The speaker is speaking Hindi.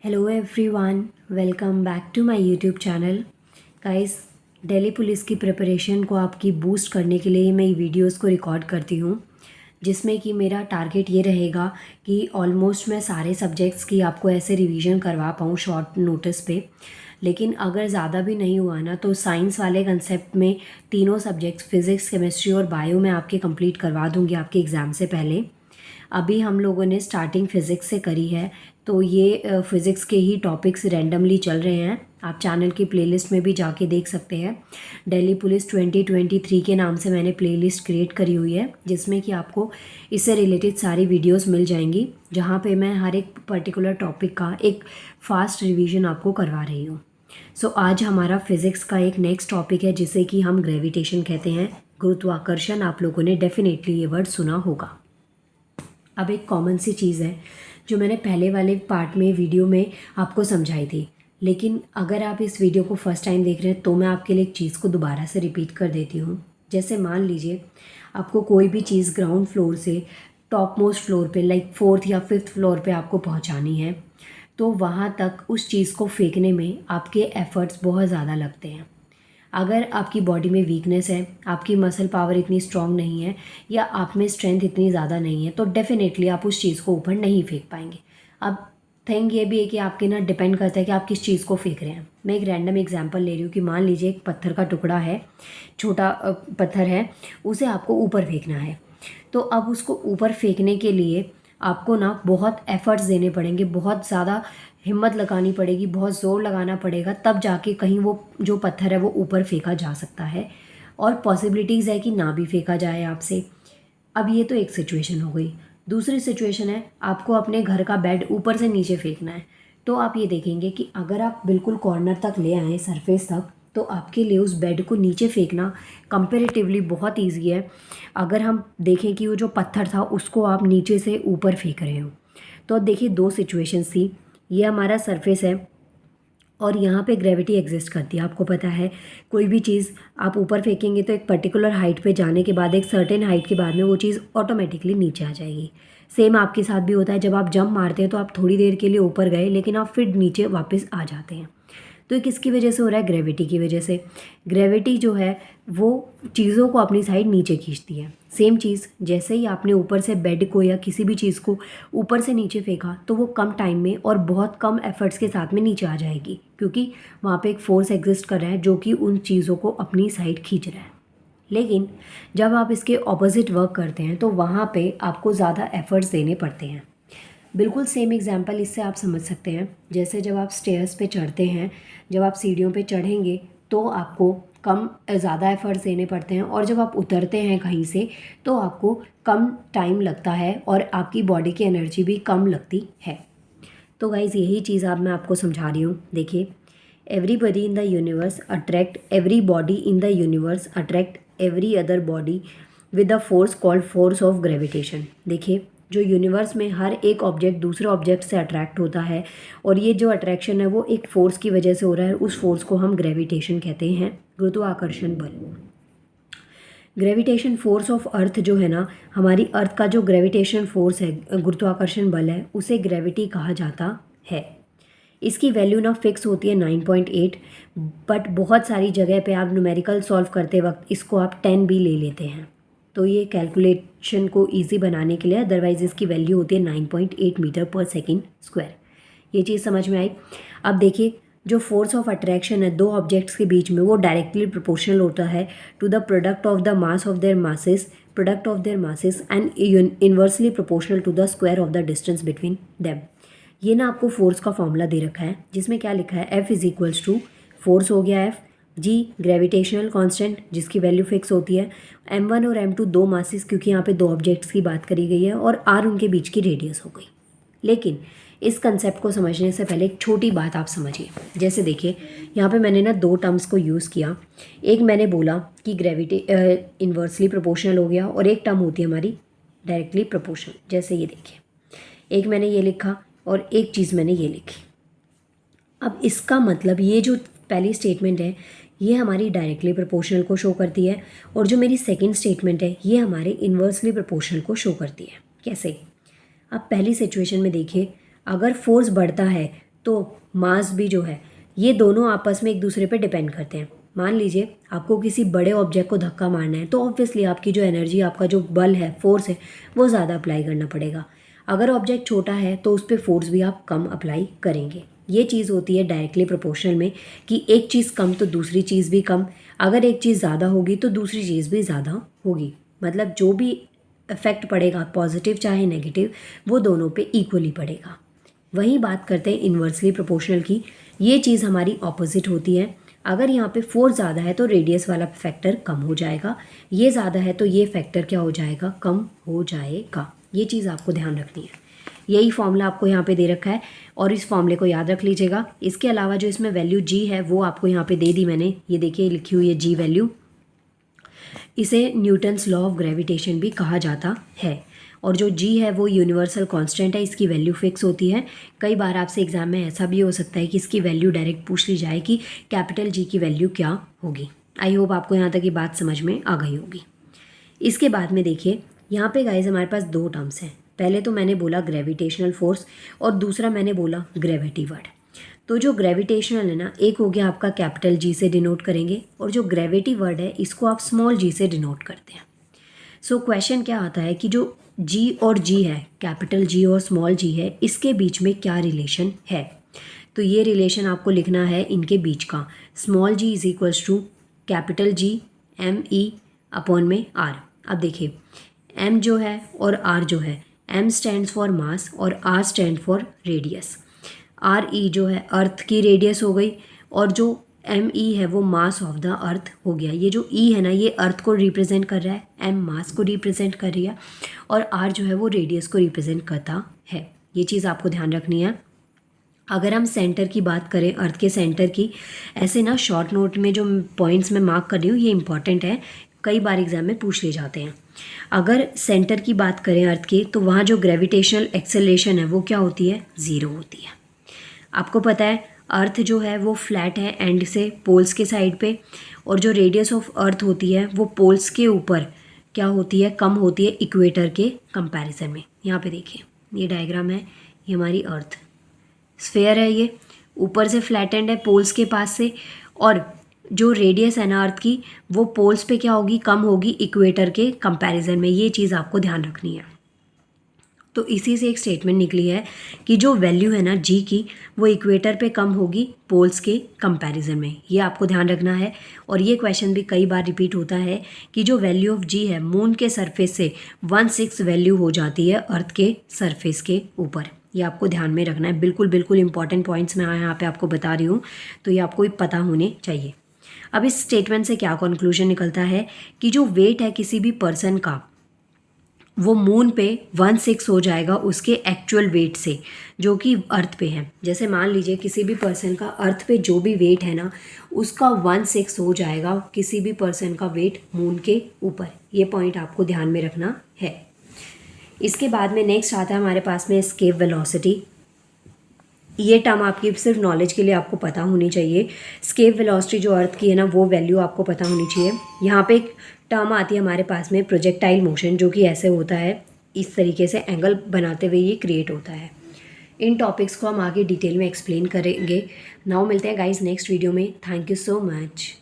Hello everyone, welcome back to my YouTube channel. Guys, Delhi police की प्रिपरेशन को आपकी बूस्ट करने के लिए मैं वीडियोस को रिकॉर्ड करती हूँ, जिसमें कि मेरा टारगेट ये रहेगा कि ऑलमोस्ट मैं सारे सब्जेक्ट्स की आपको ऐसे रिवीजन करवा पाऊँ शॉर्ट नोटिस पे। लेकिन अगर ज़्यादा भी नहीं हुआ ना तो साइंस वाले कंसेप्ट में तीनों सब्जेक्ट्स फिज़िक्स, केमिस्ट्री और बायो में आपके कंप्लीट करवा दूँगी आपके एग्ज़ाम से पहले। अभी हम लोगों ने स्टार्टिंग फ़िज़िक्स से करी है, तो ये फ़िज़िक्स के ही टॉपिक्स रैंडमली चल रहे हैं। आप चैनल की प्लेलिस्ट में भी जाके देख सकते हैं। दिल्ली पुलिस 2023 के नाम से मैंने प्लेलिस्ट क्रिएट करी हुई है, जिसमें कि आपको इससे रिलेटेड सारी वीडियोस मिल जाएंगी, जहाँ पे मैं हर एक पर्टिकुलर टॉपिक का एक फ़ास्ट रिवीजन आपको करवा रही हूँ। सो आज हमारा फ़िज़िक्स का एक नेक्स्ट टॉपिक है, जिसे कि हम ग्रेविटेशन कहते हैं, गुरुत्वाकर्षण। आप लोगों ने डेफिनेटली ये वर्ड सुना होगा। अब एक कॉमन सी चीज़ है जो मैंने पहले वाले पार्ट में वीडियो में आपको समझाई थी, लेकिन अगर आप इस वीडियो को फर्स्ट टाइम देख रहे हैं तो मैं आपके लिए एक चीज़ को दोबारा से रिपीट कर देती हूँ। जैसे मान लीजिए आपको कोई भी चीज़ ग्राउंड फ्लोर से टॉप मोस्ट फ्लोर पे लाइक फोर्थ या फिफ्थ फ्लोर पे आपको पहुँचानी है, तो वहाँ तक उस चीज़ को फेंकने में आपके एफ़र्ट्स बहुत ज़्यादा लगते हैं। अगर आपकी बॉडी में वीकनेस है, आपकी मसल पावर इतनी स्ट्रांग नहीं है या आप में स्ट्रेंथ इतनी ज़्यादा नहीं है, तो डेफिनेटली आप उस चीज़ को ऊपर नहीं फेंक पाएंगे। अब थिंग ये भी है कि आपके ना डिपेंड करता है कि आप किस चीज़ को फेंक रहे हैं। मैं एक रैंडम एग्जांपल ले रही हूँ कि मान लीजिए एक पत्थर का टुकड़ा है, छोटा पत्थर है, उसे आपको ऊपर फेंकना है। तो अब उसको ऊपर फेंकने के लिए आपको ना बहुत एफर्ट्स देने पड़ेंगे, बहुत ज़्यादा हिम्मत लगानी पड़ेगी, बहुत ज़ोर लगाना पड़ेगा, तब जाके कहीं वो जो पत्थर है वो ऊपर फेंका जा सकता है। और पॉसिबिलिटीज़ है कि ना भी फेंका जाए आपसे। अब ये तो एक सिचुएशन हो गई। दूसरी सिचुएशन है, आपको अपने घर का बेड ऊपर से नीचे फेंकना है। तो आप ये देखेंगे कि अगर आप बिल्कुल कॉर्नर तक ले आएँ, सरफेस तक, तो आपके लिए उस बेड को नीचे फेंकना कंपैरेटिवली बहुत ईजी है। अगर हम देखें कि वो जो पत्थर था उसको आप नीचे से ऊपर फेंक रहे हो, तो देखिए दो सिचुएशंस थी। ये हमारा सरफेस है और यहाँ पे ग्रेविटी एग्जिस्ट करती है। आपको पता है कोई भी चीज़ आप ऊपर फेंकेंगे तो एक पर्टिकुलर हाइट पे जाने के बाद, एक सर्टेन हाइट के बाद में वो चीज़ ऑटोमेटिकली नीचे आ जाएगी। सेम आपके साथ भी होता है, जब आप जंप मारते हैं तो आप थोड़ी देर के लिए ऊपर गए लेकिन आप फिर नीचे वापस आ जाते हैं। तो ये किसकी वजह से हो रहा है? ग्रेविटी की वजह से। ग्रेविटी जो है वो चीज़ों को अपनी साइड नीचे खींचती है। सेम चीज़, जैसे ही आपने ऊपर से बेड को या किसी भी चीज़ को ऊपर से नीचे फेंका तो वो कम टाइम में और बहुत कम एफर्ट्स के साथ में नीचे आ जाएगी, क्योंकि वहाँ पे एक फोर्स एग्जिस्ट कर रहा है जो कि उन चीज़ों को अपनी साइड खींच रहा है। लेकिन जब आप इसके ऑपोजिट वर्क करते हैं तो वहाँ पे आपको ज़्यादा एफर्ट्स देने पड़ते हैं। बिल्कुल सेम एग्जांपल इससे आप समझ सकते हैं। जैसे जब आप स्टेयर्स पे चढ़ते हैं, जब आप सीढ़ियों पे चढ़ेंगे तो आपको कम ज़्यादा एफर्ट्स देने पड़ते हैं, और जब आप उतरते हैं कहीं से तो आपको कम टाइम लगता है और आपकी बॉडी की एनर्जी भी कम लगती है। तो गाइज़ यही चीज़ अब मैं आपको समझा रही हूँ। देखिए, everybody in the universe attract every body in the universe attract every other body with a force called force of gravitation. देखिए, जो यूनिवर्स में हर एक ऑब्जेक्ट दूसरे ऑब्जेक्ट से अट्रैक्ट होता है, और ये जो अट्रैक्शन है वो एक फोर्स की वजह से हो रहा है। उस फोर्स को हम ग्रेविटेशन कहते हैं, गुरुत्वाकर्षण बल। ग्रेविटेशन फोर्स ऑफ अर्थ जो है ना, हमारी अर्थ का जो ग्रेविटेशन फोर्स है, गुरुत्वाकर्षण बल है, उसे ग्रेविटी कहा जाता है। इसकी वैल्यू ना फिक्स होती है 9.8, बट बहुत सारी जगह पे आप न्यूमेरिकल सॉल्व करते वक्त इसको आप 10 भी ले लेते हैं, तो ये कैलकुलेशन को इजी बनाने के लिए। अदरवाइज इसकी वैल्यू होती है 9.8 मीटर पर सेकेंड स्क्वायर। ये चीज़ समझ में आई? अब देखिए, जो फोर्स ऑफ अट्रैक्शन है दो ऑब्जेक्ट्स के बीच में, वो डायरेक्टली प्रोपोर्शनल होता है to the product of the mass of their masses and inversely proportional to the square of the distance between them. ये ना आपको फोर्स का फॉर्मूला दे रखा है, जिसमें क्या लिखा है, F is equals to force हो गया F, जी ग्रेविटेशनल कांस्टेंट जिसकी वैल्यू फिक्स होती है, m1 और m2 दो मासेस, क्योंकि यहाँ पे दो ऑब्जेक्ट्स की बात करी गई है, और r उनके बीच की रेडियस हो गई। लेकिन इस कंसेप्ट को समझने से पहले एक छोटी बात आप समझिए। जैसे देखिए, यहाँ पे मैंने ना दो टर्म्स को यूज़ किया। एक मैंने बोला कि ग्रेविटी इन्वर्सली प्रोपोर्शनल हो गया, और एक टर्म होती है हमारी डायरेक्टली प्रोपोर्शनल। जैसे ये देखिए, एक मैंने ये लिखा और एक चीज़ मैंने ये लिखी। अब इसका मतलब ये जो पहली स्टेटमेंट है ये हमारी डायरेक्टली प्रोपोर्शनल को शो करती है, और जो मेरी सेकंड स्टेटमेंट है ये हमारे इन्वर्सली प्रोपोर्शनल को शो करती है। कैसे? अब पहली सिचुएशन में देखिए, अगर फोर्स बढ़ता है तो मास भी जो है ये दोनों आपस में एक दूसरे पे डिपेंड करते हैं। मान लीजिए आपको किसी बड़े ऑब्जेक्ट को धक्का मारना है, तो ऑब्वियसली आपकी जो एनर्जी, आपका जो बल है, फोर्स है, वो ज़्यादा अप्लाई करना पड़ेगा। अगर ऑब्जेक्ट छोटा है तो उस पर फोर्स भी आप कम अप्लाई करेंगे। ये चीज़ होती है डायरेक्टली प्रोपोर्शनल में कि एक चीज़ कम तो दूसरी चीज़ भी कम, अगर एक चीज़ ज़्यादा होगी तो दूसरी चीज़ भी ज़्यादा होगी। मतलब जो भी इफेक्ट पड़ेगा, पॉजिटिव चाहे नेगेटिव, वो दोनों पे इक्वली पड़ेगा। वहीं बात करते हैं इन्वर्सली प्रोपोर्शनल की। ये चीज़ हमारी ऑपोजिट होती है। अगर यहाँ पे फोर्स ज़्यादा है तो रेडियस वाला फैक्टर कम हो जाएगा, ये ज़्यादा है तो ये फैक्टर क्या हो जाएगा, कम हो जाएगा। ये चीज़ आपको ध्यान रखनी है। यही फॉर्मूला आपको यहाँ पे दे रखा है और इस फॉर्मूले को याद रख लीजिएगा। इसके अलावा जो इसमें वैल्यू जी है वो आपको यहाँ पे दे दी मैंने, ये देखिए लिखी हुई है जी वैल्यू। इसे न्यूटन्स लॉ ऑफ ग्रेविटेशन भी कहा जाता है। और जो जी है वो यूनिवर्सल कांस्टेंट है, इसकी वैल्यू फिक्स होती है। कई बार आपसे एग्जाम में ऐसा भी हो सकता है कि इसकी वैल्यू डायरेक्ट पूछ ली जाए कि कैपिटल जी की वैल्यू क्या होगी। आई होप आपको यहाँ तक ये बात समझ में आ गई होगी। इसके बाद में देखिए यहाँ पे गाइस हमारे पास दो टर्म्स हैं। पहले तो मैंने बोला ग्रेविटेशनल फोर्स और दूसरा मैंने बोला ग्रेविटी वर्ड। तो जो ग्रेविटेशनल है ना, एक हो गया आपका कैपिटल जी से डिनोट करेंगे, और जो ग्रेविटी वर्ड है इसको आप स्मॉल जी से डिनोट करते हैं। सो क्वेश्चन क्या आता है कि जो जी और जी है, कैपिटल जी और स्मॉल जी है, इसके बीच में क्या रिलेशन है। तो ये रिलेशन आपको लिखना है इनके बीच का। Small G is equals to capital G M E upon में आर। अब देखिए एम जो है और आर जो है, एम स्टैंड्स फॉर मास और R stand for radius. R E जो है अर्थ की रेडियस हो गई, और जो एम ई है वो मास ऑफ द अर्थ हो गया। ये जो ई है ना, ये अर्थ को रिप्रेजेंट कर रहा है, एम मास को रिप्रेजेंट कर रही है, और आर जो है वो रेडियस को रिप्रेजेंट करता है। ये चीज़ आपको ध्यान रखनी है। अगर हम सेंटर की बात करें, अर्थ के सेंटर की, ऐसे ना शॉर्ट नोट में जो पॉइंट्स मैं मार्क कर रही हूँ ये इंपॉर्टेंट है, कई बार एग्जाम में पूछ ले जाते हैं। अगर सेंटर की बात करें अर्थ की, तो वहाँ जो ग्रेविटेशनल एक्सेलरेशन है वो क्या होती है, ज़ीरो होती है। आपको पता है अर्थ जो है वो फ्लैट है एंड से पोल्स के साइड पे, और जो रेडियस ऑफ अर्थ होती है वो पोल्स के ऊपर क्या होती है, कम होती है इक्वेटर के कंपैरिजन में। यहाँ पे देखिए ये डायग्राम है, ये हमारी अर्थ स्फेयर है, ये ऊपर से फ्लैटेंड है पोल्स के पास से, और जो रेडियस है ना अर्थ की वो पोल्स पे क्या होगी, कम होगी इक्वेटर के कंपैरिजन में। ये चीज़ आपको ध्यान रखनी है। तो इसी से एक स्टेटमेंट निकली है कि जो वैल्यू है ना जी की, वो इक्वेटर पे कम होगी पोल्स के कंपैरिजन में। ये आपको ध्यान रखना है। और ये क्वेश्चन भी कई बार रिपीट होता है कि जो वैल्यू ऑफ जी है मून के सरफेस से 1/6 वैल्यू हो जाती है अर्थ के सरफेस के ऊपर। ये आपको ध्यान में रखना है। बिल्कुल बिल्कुल इंपॉर्टेंट पॉइंट्स मैं यहाँ पे आपको बता रही हूँ, तो ये आपको पता होने चाहिए। अब इस स्टेटमेंट से क्या कंक्लूजन निकलता है कि जो वेट है किसी भी पर्सन का, वो मून पे 1/6 हो जाएगा उसके एक्चुअल वेट से जो कि अर्थ पे है। जैसे मान लीजिए किसी भी पर्सन का अर्थ पे जो भी वेट है ना, उसका 1/6 हो जाएगा किसी भी पर्सन का वेट मून के ऊपर। ये पॉइंट आपको ध्यान में रखना है। इसके बाद में नेक्स्ट आता है हमारे पास में एस्केप वेलोसिटी। ये टर्म आपकी सिर्फ नॉलेज के लिए आपको पता होनी चाहिए। स्केप वेलोसिटी जो अर्थ की है ना, वो वैल्यू आपको पता होनी चाहिए। यहाँ पे एक टर्म आती है हमारे पास में प्रोजेक्टाइल मोशन, जो कि ऐसे होता है, इस तरीके से एंगल बनाते हुए ये क्रिएट होता है। इन टॉपिक्स को हम आगे डिटेल में एक्सप्लेन करेंगे। नाउ मिलते हैं गाइस नेक्स्ट वीडियो में। Thank you so much.